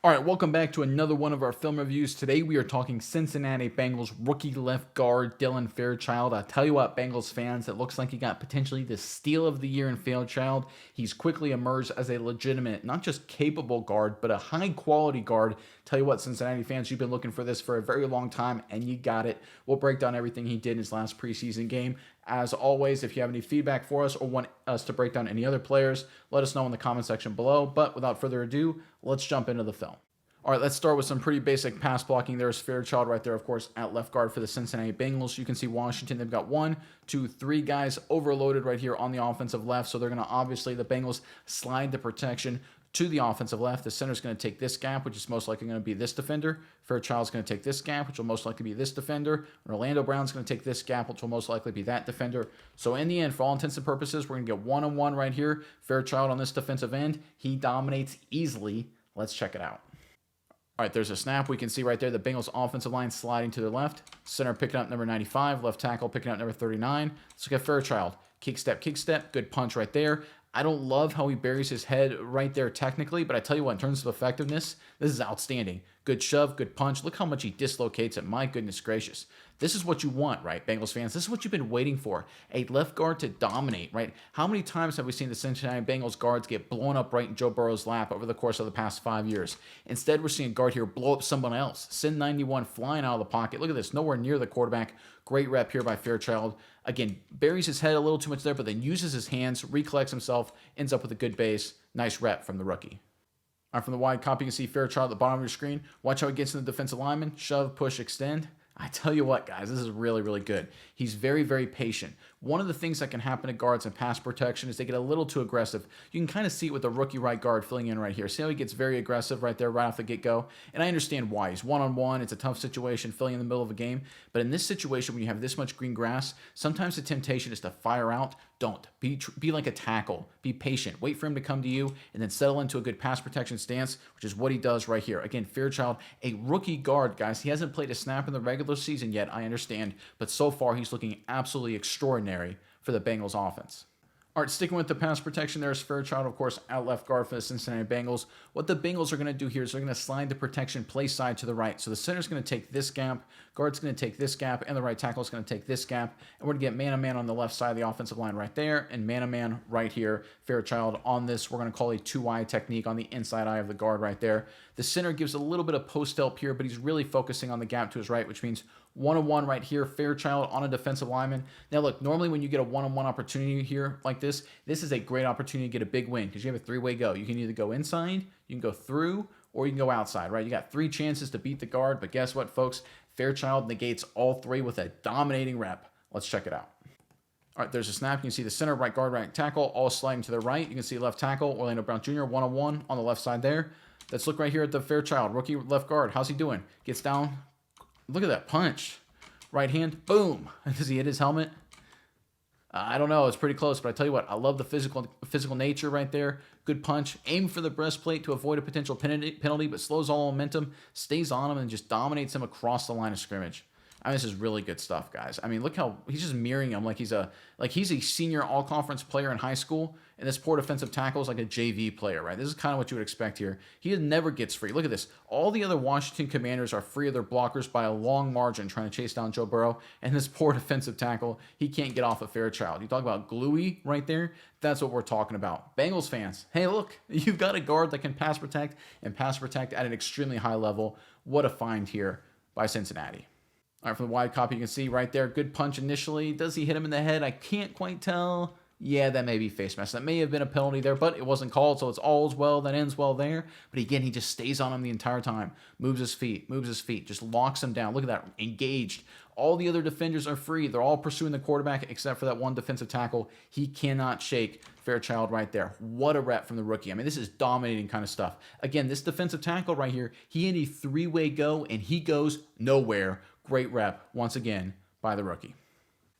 All right, welcome back to another one of our film reviews. Today we are talking Cincinnati Bengals rookie left guard Dylan Fairchild. I tell you what, Bengals fans, it looks like he got potentially the steal of the year in Fairchild. He's quickly emerged as a legitimate, not just capable guard, but a high quality guard. Tell you what, Cincinnati fans, you've been looking for this for a very long time, and you got it. We'll break down everything he did in his last preseason game. As always, if you have any feedback for us or want us to break down any other players, let us know in the comment section below. But without further ado, let's jump into the film. All right, let's start with some pretty basic pass blocking. There's Fairchild right there, of course, at left guard for the Cincinnati Bengals. You can see Washington, they've got 1, 2, 3 guys overloaded right here on the offensive left. So they're going to obviously, the Bengals slide the protection to the offensive left. The center's going to take this gap, which is most likely going to be this defender. Fairchild's going to take this gap, which will most likely be this defender. And Orlando Brown's going to take this gap, which will most likely be that defender. So in the end, for all intents and purposes, we're going to get one-on-one right here. Fairchild on this defensive end. He dominates easily. Let's check it out. All right, there's a snap. We can see right there the Bengals offensive line sliding to the left. Center picking up number 95. Left tackle picking up number 39. Let's look at Fairchild. Kick step. Good punch right there. I don't love how he buries his head right there technically, but I tell you what, in terms of effectiveness, this is outstanding. Good shove, good punch. Look how much he dislocates it. My goodness gracious. This is what you want, right, Bengals fans? This is what you've been waiting for. A left guard to dominate, right? How many times have we seen the Cincinnati Bengals guards get blown up right in Joe Burrow's lap over the course of the past 5 years? Instead, we're seeing a guard here blow up someone else. Sin 91 flying out of the pocket. Look at this, nowhere near the quarterback. Great rep here by Fairchild. Again, buries his head a little too much there, but then uses his hands, recollects himself, ends up with a good base. Nice rep from the rookie. All right, from the wide copy, you can see Fairchild at the bottom of your screen. Watch how he gets in the defensive lineman. Shove, push, extend. I tell you what, guys, this is really, really good. He's very, very patient. One of the things that can happen to guards in pass protection is they get a little too aggressive. You can kind of see it with the rookie right guard filling in right here. See how he gets very aggressive right there right off the get-go? And I understand why. He's one-on-one. It's a tough situation filling in the middle of a game. But in this situation, when you have this much green grass, sometimes the temptation is to fire out. Don't. Be like a tackle. Be patient. Wait for him to come to you and then settle into a good pass protection stance, which is what he does right here. Again, Fairchild, a rookie guard, guys. He hasn't played a snap in the regular season yet, I understand. But so far, he's looking absolutely extraordinary for the Bengals offense. All right, sticking with the pass protection, there's Fairchild, of course, out left guard for the Cincinnati Bengals. What the Bengals are going to do here is they're going to slide the protection play side to the right. So the center's going to take this gap, guard's going to take this gap, and the right tackle is going to take this gap. And we're going to get man-to-man on the left side of the offensive line right there, and man-to-man right here. Fairchild on this, we're going to call a two-eye technique on the inside eye of the guard right there. The center gives a little bit of post help here, but he's really focusing on the gap to his right, which means one-on-one right here, Fairchild on a defensive lineman. Now, look, normally when you get a one-on-one opportunity here like this is a great opportunity to get a big win because you have a three-way go. You can either go inside, you can go through, or you can go outside, right? You got 3 chances to beat the guard, but guess what, folks? Fairchild negates all 3 with a dominating rep. Let's check it out. All right, there's a snap. You can see the center, right guard, right tackle, all sliding to the right. You can see left tackle, Orlando Brown Jr., one-on-one on the left side there. Let's look right here at the Fairchild, rookie left guard. How's he doing? Gets down. Look at that punch. Right hand, boom. Does he hit his helmet? I don't know. It's pretty close, but I tell you what, I love the physical nature right there. Good punch. Aim for the breastplate to avoid a potential penalty, but slows all momentum, stays on him, and just dominates him across the line of scrimmage. I mean, this is really good stuff, guys. I mean, look how he's just mirroring him like he's a senior all-conference player in high school, and this poor defensive tackle is like a JV player, right? This is kind of what you would expect here. He never gets free. Look at this. All the other Washington Commanders are free of their blockers by a long margin trying to chase down Joe Burrow, and this poor defensive tackle, he can't get off of Fairchild. You talk about gluey right there? That's what we're talking about. Bengals fans, hey, look, you've got a guard that can pass protect and pass protect at an extremely high level. What a find here by Cincinnati. All right, from the wide copy, you can see right there, good punch initially. Does he hit him in the head? I can't quite tell. Yeah, that may be face mask. That may have been a penalty there, but it wasn't called, so it's all's well that ends well there. But again, he just stays on him the entire time. Moves his feet, just locks him down. Look at that, engaged. All the other defenders are free. They're all pursuing the quarterback except for that one defensive tackle. He cannot shake Fairchild right there. What a rep from the rookie. I mean, this is dominating kind of stuff. Again, this defensive tackle right here, he had a 3-way go, and he goes nowhere. Great rep, once again, by the rookie.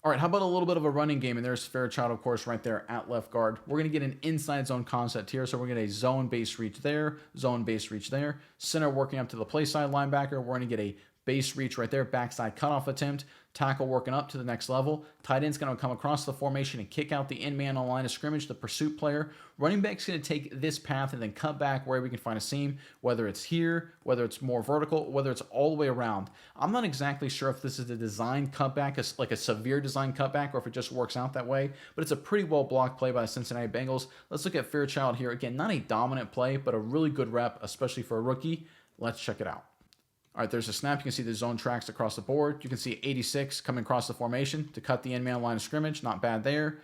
All right, how about a little bit of a running game? And there's Fairchild, of course, right there at left guard. We're going to get an inside zone concept here. So we're going to get a zone base reach there, zone base reach there. Center working up to the play side linebacker. We're going to get a Base reach right there, backside cutoff attempt, tackle working up to the next level. Tight end's going to come across the formation and kick out the end man on line of scrimmage, the pursuit player. Running back's going to take this path and then cut back where we can find a seam, whether it's here, whether it's more vertical, whether it's all the way around. I'm not exactly sure if this is a design cutback, like a severe design cutback, or if it just works out that way, but it's a pretty well blocked play by the Cincinnati Bengals. Let's look at Fairchild here. Again, not a dominant play, but a really good rep, especially for a rookie. Let's check it out. All right, there's a snap. You can see the zone tracks across the board. You can see 86 coming across the formation to cut the end man line of scrimmage. Not bad there.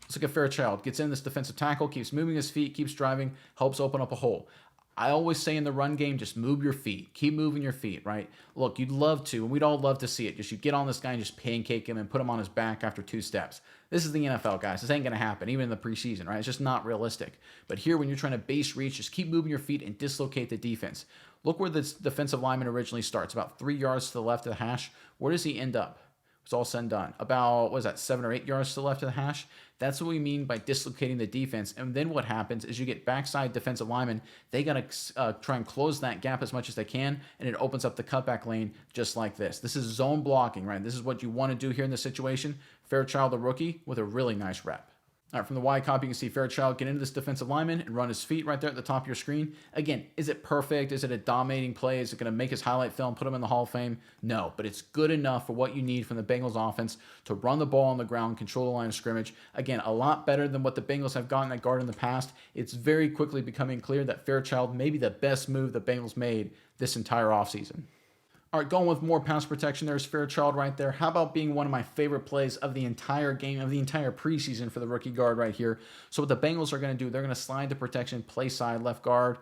Let's look at Fairchild. Gets in this defensive tackle, keeps moving his feet, keeps driving, helps open up a hole. I always say in the run game, just move your feet. Keep moving your feet, right? Look, you'd love to, and we'd all love to see it. Just you get on this guy and just pancake him and put him on his back after 2 steps. This is the NFL, guys. This ain't going to happen, even in the preseason, right? It's just not realistic. But here, when you're trying to base reach, just keep moving your feet and dislocate the defense. Look where this defensive lineman originally starts, about 3 yards to the left of the hash. Where does he end up? It's all said and done. About, what is that, 7 or 8 yards to the left of the hash? That's what we mean by dislocating the defense. And then what happens is you get backside defensive linemen. They got to try and close that gap as much as they can, and it opens up the cutback lane just like this. This is zone blocking, right? This is what you want to do here in this situation. Fairchild, the rookie, with a really nice rep. All right, from the wide copy, you can see Fairchild get into this defensive lineman and run his feet right there at the top of your screen. Again, is it perfect? Is it a dominating play? Is it going to make his highlight film, put him in the Hall of Fame? No, but it's good enough for what you need from the Bengals offense to run the ball on the ground, control the line of scrimmage. Again, a lot better than what the Bengals have gotten at guard in the past. It's very quickly becoming clear that Fairchild may be the best move the Bengals made this entire offseason. All right, going with more pass protection, there's Fairchild right there. How about being one of my favorite plays of the entire game, of the entire preseason for the rookie guard right here? So what the Bengals are going to do, they're going to slide the protection, play side, left guard,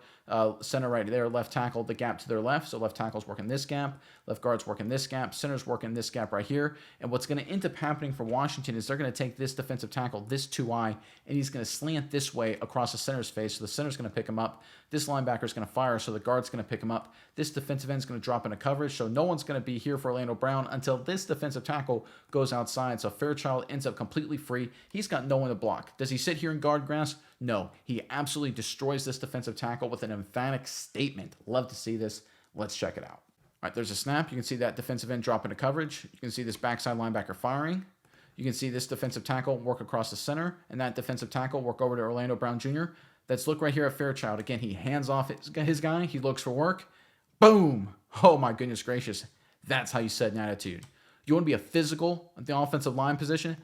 center right there, left tackle, the gap to their left. So left tackle's working this gap, left guard's working this gap, center's working this gap right here. And what's going to end up happening for Washington is they're going to take this defensive tackle, this 2i, and he's going to slant this way across the center's face. So the center's going to pick him up. This linebacker's going to fire, so the guard's going to pick him up. This defensive end's going to drop into coverage, so no one's going to be here for Orlando Brown until this defensive tackle goes outside. So Fairchild ends up completely free. He's got no one to block. Does he sit here and guard grass? No. He absolutely destroys this defensive tackle with an emphatic statement. Love to see this. Let's check it out. All right, there's a snap. You can see that defensive end drop into coverage. You can see this backside linebacker firing. You can see this defensive tackle work across the center, and that defensive tackle work over to Orlando Brown Jr. Let's look right here at Fairchild. Again, he hands off his guy. He looks for work. Boom. Oh, my goodness gracious. That's how you set an attitude. You want to be a physical at the offensive line position?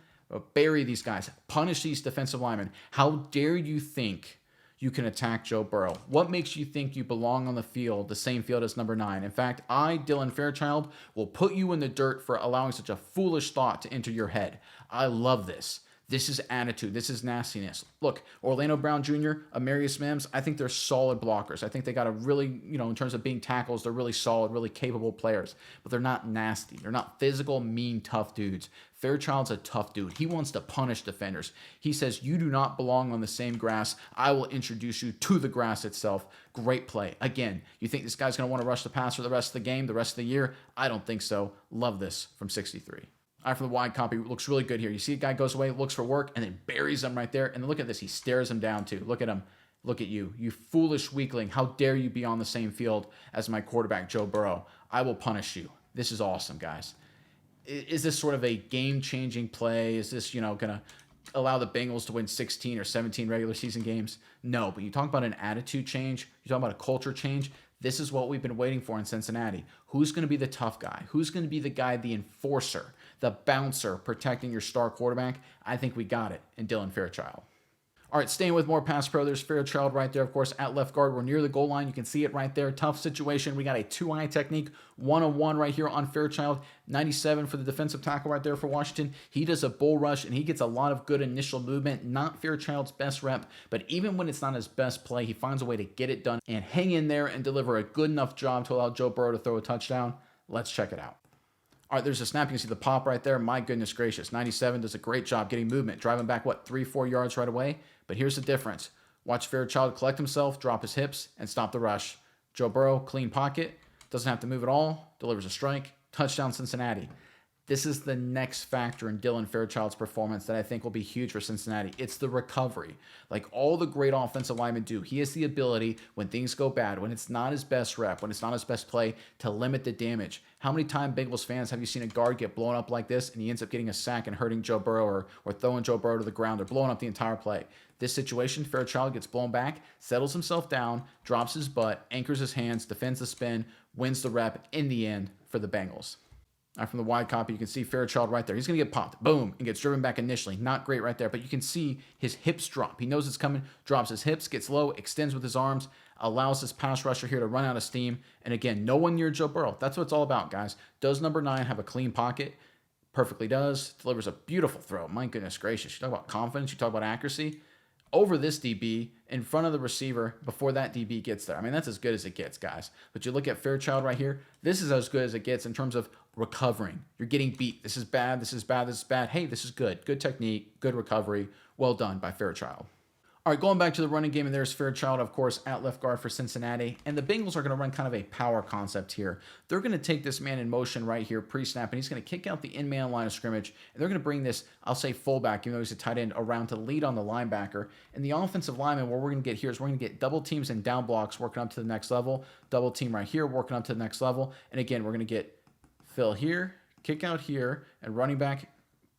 Bury these guys. Punish these defensive linemen. How dare you think you can attack Joe Burrow? What makes you think you belong on the field, the same field as number 9? In fact, I, Dylan Fairchild, will put you in the dirt for allowing such a foolish thought to enter your head. I love this. This is attitude. This is nastiness. Look, Orlando Brown Jr., Amarius Mims, I think they're solid blockers. I think they got a really, in terms of being tackles, they're really solid, really capable players. But they're not nasty. They're not physical, mean, tough dudes. Fairchild's a tough dude. He wants to punish defenders. He says, you do not belong on the same grass. I will introduce you to the grass itself. Great play. Again, you think this guy's going to want to rush the pass for the rest of the game, the rest of the year? I don't think so. Love this from 63. All right, from the wide copy, looks really good here. You see a guy goes away, looks for work, and then buries him right there. And look at this. He stares him down, too. Look at him. Look at you. You foolish weakling. How dare you be on the same field as my quarterback, Joe Burrow? I will punish you. This is awesome, guys. Is this sort of a game-changing play? Is this, going to allow the Bengals to win 16 or 17 regular season games? No, but you talk about an attitude change. You talk about a culture change. This is what we've been waiting for in Cincinnati. Who's going to be the tough guy? Who's going to be the guy, the enforcer, the bouncer protecting your star quarterback? I think we got it in Dylan Fairchild. All right, staying with more pass pro, there's Fairchild right there, of course, at left guard. We're near the goal line. You can see it right there. Tough situation. We got a 2-eye technique, 1-on-1 right here on Fairchild. 97 for the defensive tackle right there for Washington. He does a bull rush, and he gets a lot of good initial movement. Not Fairchild's best rep, but even when it's not his best play, he finds a way to get it done and hang in there and deliver a good enough job to allow Joe Burrow to throw a touchdown. Let's check it out. All right, there's a snap. You can see the pop right there. My goodness gracious. 97 does a great job getting movement, driving back, 3-4 yards right away? But here's the difference. Watch Fairchild collect himself, drop his hips, and stop the rush. Joe Burrow, clean pocket, doesn't have to move at all, delivers a strike, touchdown Cincinnati. This is the next factor in Dylan Fairchild's performance that I think will be huge for Cincinnati. It's the recovery. Like all the great offensive linemen do, he has the ability when things go bad, when it's not his best rep, when it's not his best play, to limit the damage. How many times, Bengals fans, have you seen a guard get blown up like this and he ends up getting a sack and hurting Joe Burrow or throwing Joe Burrow to the ground or blowing up the entire play? This situation, Fairchild gets blown back, settles himself down, drops his butt, anchors his hands, defends the spin, wins the rep in the end for the Bengals. All right, from the wide copy, you can see Fairchild right there. He's going to get popped. Boom. And gets driven back initially. Not great right there, but you can see his hips drop. He knows it's coming, drops his hips, gets low, extends with his arms, allows this pass rusher here to run out of steam. And again, no one near Joe Burrow. That's what it's all about, guys. Does number 9 have a clean pocket? Perfectly does. Delivers a beautiful throw. My goodness gracious. You talk about confidence. You talk about accuracy. Over this DB, in front of the receiver, before that DB gets there. I mean, that's as good as it gets, guys. But you look at Fairchild right here. This is as good as it gets in terms of recovering. You're getting beat. This is bad. This is bad. This is bad. Hey, this is good. Good technique. Good recovery. Well done by Fairchild. All right, going back to the running game, and there's Fairchild, of course, at left guard for Cincinnati. And the Bengals are going to run kind of a power concept here. They're going to take this man in motion right here, pre-snap, and he's going to kick out the in-man line of scrimmage. And they're going to bring this, I'll say fullback, even though he's a tight end, around to lead on the linebacker. And the offensive lineman, what we're going to get here is we're going to get double teams and down blocks working up to the next level. Double team right here working up to the next level. And again, we're going to get Phil here, kick out here, and running back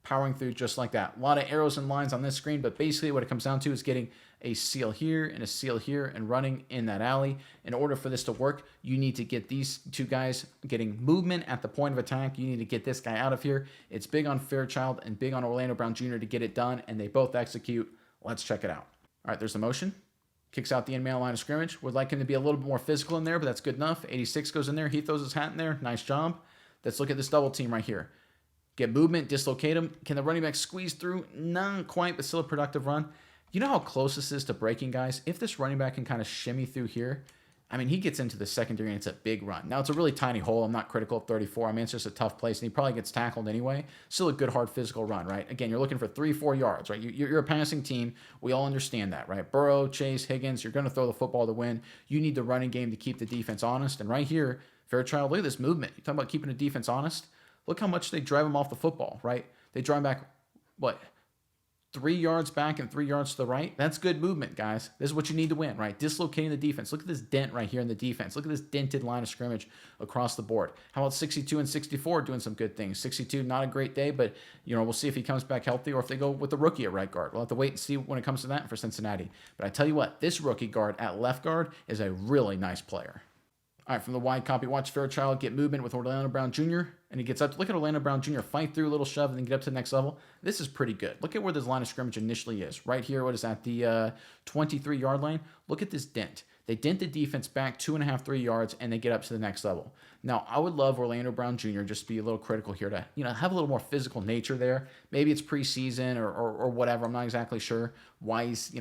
powering through just like that. A lot of arrows and lines on this screen, but basically what it comes down to is getting a seal here and a seal here and running in that alley. In order for this to work, you need to get these two guys getting movement at the point of attack. You need to get this guy out of here. It's big on Fairchild and big on Orlando Brown Jr. to get it done, and they both execute. Let's check it out. All right, there's the motion. Kicks out the in-man line of scrimmage. Would like him to be a little bit more physical in there, but that's good enough. 86 goes in there. He throws his hat in there. Nice job. Let's look at this double team right here. Get movement, dislocate him. Can the running back squeeze through? Not quite, but still a productive run. You know how close this is to breaking, guys? If this running back can kind of shimmy through here, I mean, he gets into the secondary and it's a big run. Now, it's a really tiny hole. I'm not critical of 34. I mean, it's just a tough place, and he probably gets tackled anyway. Still a good, hard physical run, right? Again, you're looking for 3-4 yards, right? You're a passing team. We all understand that, right? Burrow, Chase, Higgins, you're going to throw the football to win. You need the running game to keep the defense honest. And right here, Fairchild, look at this movement. You talking about keeping the defense honest? Look how much they drive him off the football, right? They drive him back, what, 3 yards back and 3 yards to the right? That's good movement, guys. This is what you need to win, right? Dislocating the defense. Look at this dent right here in the defense. Look at this dented line of scrimmage across the board. How about 62 and 64 doing some good things? 62, not a great day, but we'll see if he comes back healthy or if they go with the rookie at right guard. We'll have to wait and see when it comes to that for Cincinnati. But I tell you what, this rookie guard at left guard is a really nice player. All right, from the wide copy, watch Fairchild get movement with Orlando Brown Jr., and he gets up. Look at Orlando Brown Jr. fight through a little shove and then get up to the next level. This is pretty good. Look at where this line of scrimmage initially is. Right here, what is that, the 23-yard line? Look at this dent. They dent the defense back 2.5, 3 yards, and they get up to the next level. Now, I would love Orlando Brown Jr. just to be a little critical here to have a little more physical nature there. Maybe it's preseason or whatever. I'm not exactly sure why he's,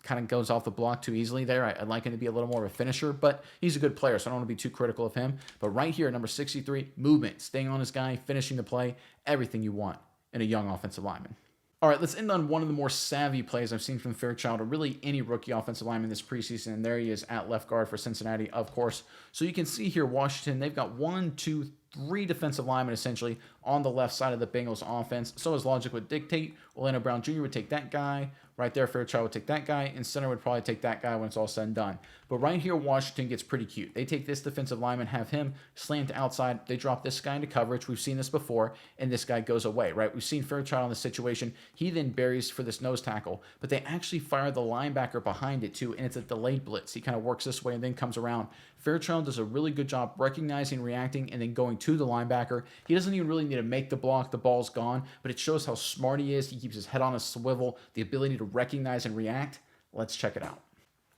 kind of goes off the block too easily there. I'd like him to be a little more of a finisher, but he's a good player, so I don't want to be too critical of him. But right here, number 63, movement, staying on his guy, finishing the play, everything you want in a young offensive lineman. All right, let's end on one of the more savvy plays I've seen from Fairchild, or really any rookie offensive lineman this preseason, and there he is at left guard for Cincinnati, of course. So you can see here, Washington, they've got 1, 2, 3 defensive linemen essentially on the left side of the Bengals offense. So as logic would dictate, Orlando Brown Jr. would take that guy. Right there, Fairchild would take that guy, and center would probably take that guy when it's all said and done. But right here, Washington gets pretty cute. They take this defensive lineman, have him slant to outside. They drop this guy into coverage. We've seen this before, and this guy goes away, right? We've seen Fairchild in this situation. He then buries for this nose tackle, but they actually fire the linebacker behind it too, and it's a delayed blitz. He kind of works this way and then comes around. Fairchild does a really good job recognizing, reacting, and then going to the linebacker. He doesn't even really need to make the block. The ball's gone, but it shows how smart he is. He keeps his head on a swivel, the ability to recognize and react. Let's check it out.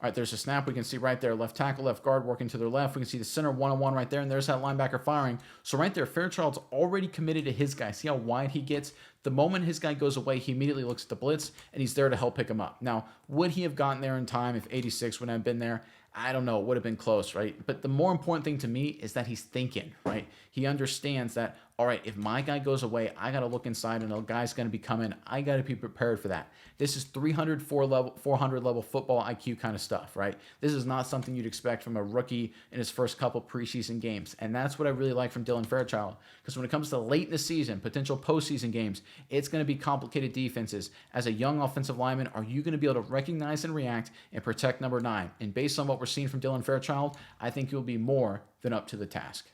All right, there's a snap. We can see right there, left tackle, left guard working to their left. We can see the center one-on-one right there, and there's that linebacker firing. So right there, Fairchild's already committed to his guy. See how wide he gets? The moment his guy goes away, he immediately looks at the blitz, and he's there to help pick him up. Now, would he have gotten there in time if 86 wouldn't have been there? I don't know, it would have been close, right? But the more important thing to me is that he's thinking, right? He understands that, all right, if my guy goes away, I got to look inside and a guy's going to be coming. I got to be prepared for that. This is 400 level football IQ kind of stuff, right? This is not something you'd expect from a rookie in his first couple preseason games. And that's what I really like from Dylan Fairchild. Because when it comes to late in the season, potential postseason games, it's going to be complicated defenses. As a young offensive lineman, are you going to be able to recognize and react and protect number 9? And based on what we're seeing from Dylan Fairchild, I think you'll be more than up to the task.